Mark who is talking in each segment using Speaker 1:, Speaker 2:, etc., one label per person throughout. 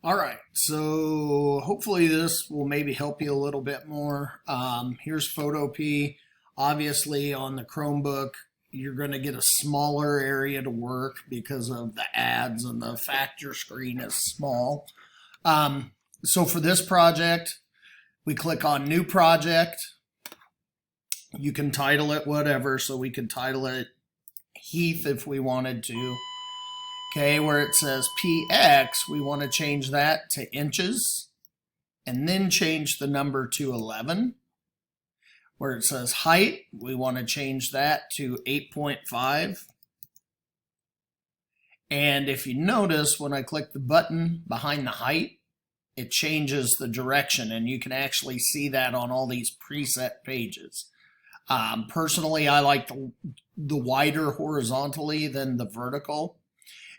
Speaker 1: All right, so hopefully this will maybe help you a little bit more. Here's Photopea. Obviously on the Chromebook, you're going to get a smaller area to work because of the ads and the fact your screen is small. So for this project, we click on New Project. You can title it whatever, so we could title it Heath if we wanted to. Okay, where it says PX, we want to change that to inches and then change the number to 11. Where it says height, we want to change that to 8.5. And if you notice, when I click the button behind the height, it changes the direction, and you can actually see that on all these preset pages. Personally, I like the wider horizontally than the vertical.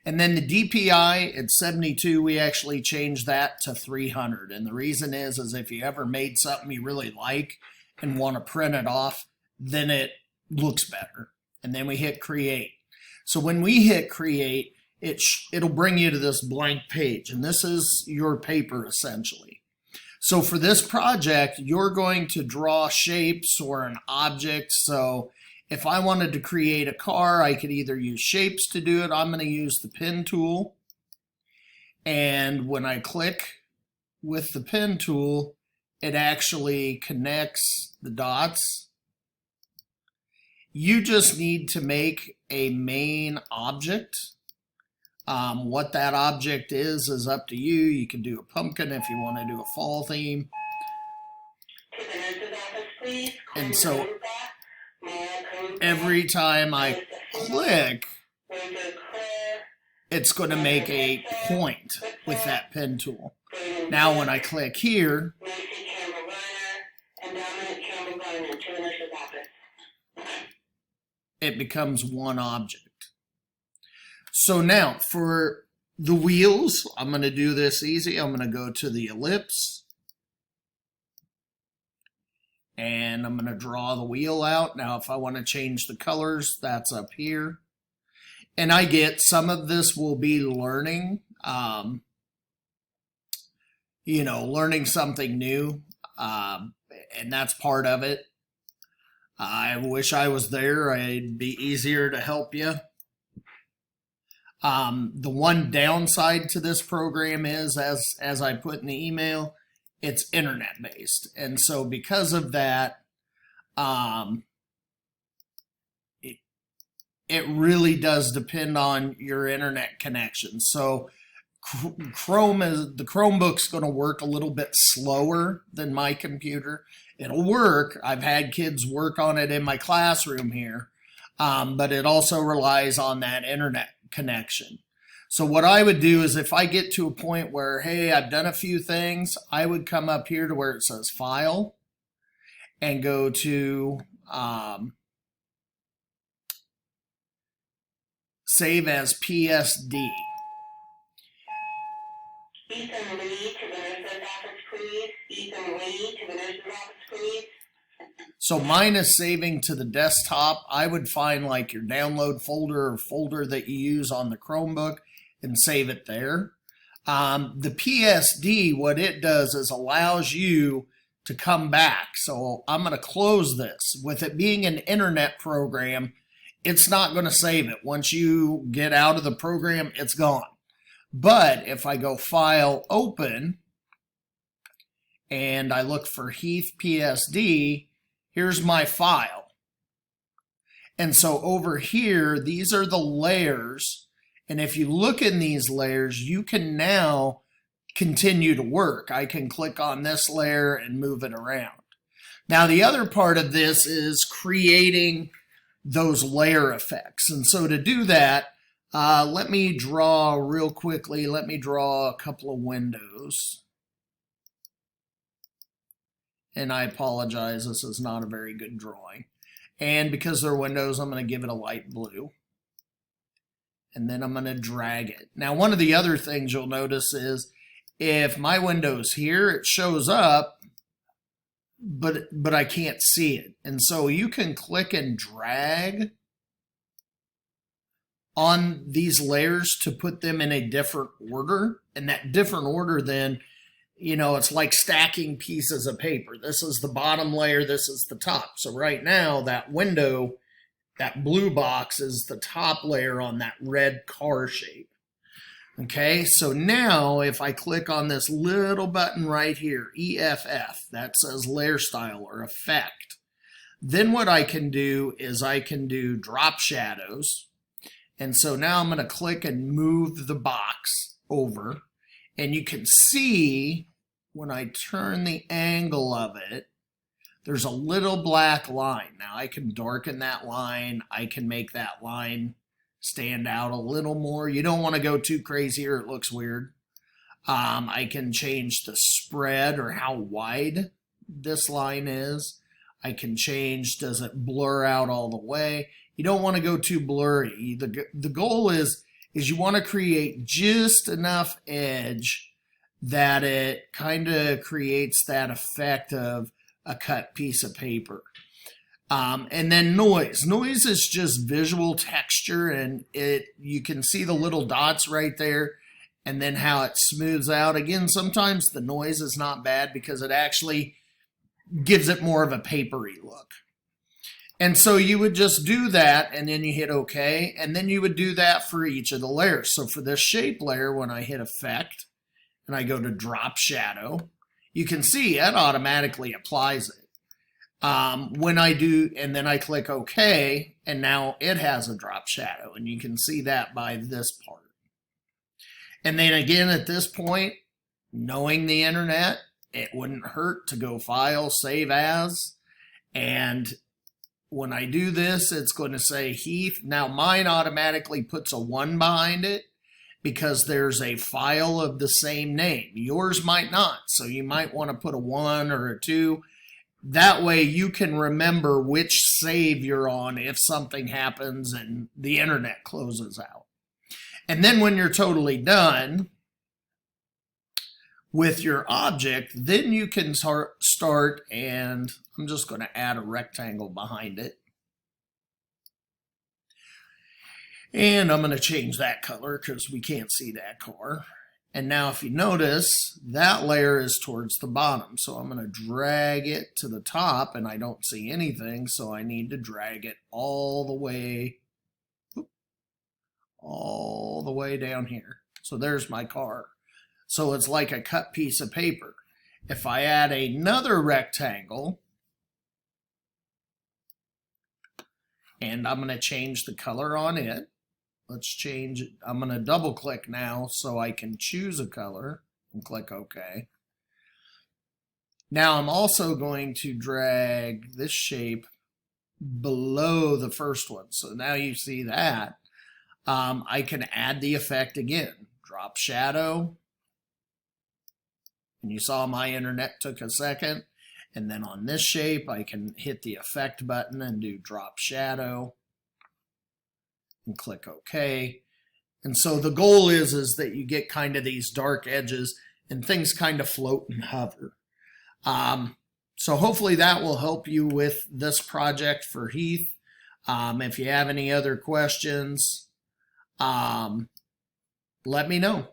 Speaker 1: And then the DPI at 72, we actually changed that to 300. And the reason is if you ever made something you really like and want to print it off, then it looks better. And then we hit create. So when we hit create, it'll bring you to this blank page. And this is your paper essentially. So for this project, you're going to draw shapes or an object. So if I wanted to create a car, I could either use shapes to do it. I'm going to use the pen tool. And when I click with the pen tool, it actually connects the dots. You just need to make a main object. What that object is up to you. You can do a pumpkin if you want to do a fall theme. And so every time I click, it's going to make a point with that pen tool. Now when I click here, it becomes one object. So now for the wheels, I'm going to do this easy. I'm going to go to the ellipse. And I'm going to draw the wheel out. Now, if I want to change the colors, that's up here. And I get some of this will be learning, learning something new. And that's part of it. I wish I was there. It'd be easier to help you. The one downside to this program is, as I put in the email, it's internet based. And so because of that, it really does depend on your internet connection. So the Chromebook's going to work a little bit slower than my computer. It'll work. I've had kids work on it in my classroom here, but it also relies on that internet connection. So what I would do is if I get to a point where, hey, I've done a few things, I would come up here to where it says File and go to Save as PSD.
Speaker 2: Ethan Lee to the nurse's office, please. Ethan Lee to the nurse's office, please.
Speaker 1: So mine is saving to the desktop. I would find like your download folder or folder that you use on the Chromebook and save it there. The PSD, what it does is allows you to come back. So I'm going to close this. With it being an internet program, it's not going to save it. Once you get out of the program, it's gone. But if I go File, Open, and I look for Heath PSD, here's my file. And so over here, these are the layers. And if you look in these layers, you can now continue to work. I can click on this layer and move it around. Now, the other part of this is creating those layer effects. And so to do that, let me draw real quickly. Let me draw a couple of windows. And I apologize, this is not a very good drawing. And because they're windows, I'm going to give it a light blue. And then I'm going to drag it. Now, one of the other things you'll notice is if my window's here, it shows up, but I can't see it. And so you can click and drag on these layers to put them in a different order. And that different order then, you know, it's like stacking pieces of paper. This is the bottom layer, this is the top. So right now, that window, that blue box is the top layer on that red car shape. Okay, so now if I click on this little button right here, EFF, that says layer style or effect, then what I can do is I can do drop shadows. And so now I'm going to click and move the box over. And you can see when I turn the angle of it, there's a little black line. Now I can darken that line. I can make that line stand out a little more. You don't want to go too crazy or it looks weird. I can change the spread or how wide this line is. I can change, does it blur out all the way? You don't want to go too blurry. The goal is you want to create just enough edge that it kind of creates that effect of a cut piece of paper. And then noise. Noise is just visual texture, and you can see the little dots right there and then how it smooths out. Again, sometimes the noise is not bad because it actually gives it more of a papery look. And so you would just do that and then you hit OK, and then you would do that for each of the layers. So for this shape layer, when I hit effect and I go to drop shadow, you can see it automatically applies it. When I do, and then I click OK, and now it has a drop shadow, and you can see that by this part. And then again, at this point, knowing the internet, it wouldn't hurt to go File, Save As, and when I do this, it's going to say Heath. Now mine automatically puts a 1 behind it because there's a file of the same name. Yours might not, so you might want to put a 1 or a 2. That way you can remember which save you're on if something happens and the internet closes out. And then when you're totally done with your object, then you can start, and I'm just going to add a rectangle behind it. And I'm going to change that color because we can't see that car. And now if you notice, that layer is towards the bottom. So I'm going to drag it to the top, and I don't see anything, so I need to drag it all the way down here. So there's my car. So it's like a cut piece of paper. If I add another rectangle, and I'm going to change the color on it. Let's change it. I'm going to double click now so I can choose a color and click OK. Now I'm also going to drag this shape below the first one. So now you see that. I can add the effect again. Drop shadow. And you saw my internet took a second. And then on this shape, I can hit the effect button and do drop shadow and click OK. And so the goal is that you get kind of these dark edges and things kind of float and hover. So hopefully that will help you with this project for Heath. If you have any other questions, let me know.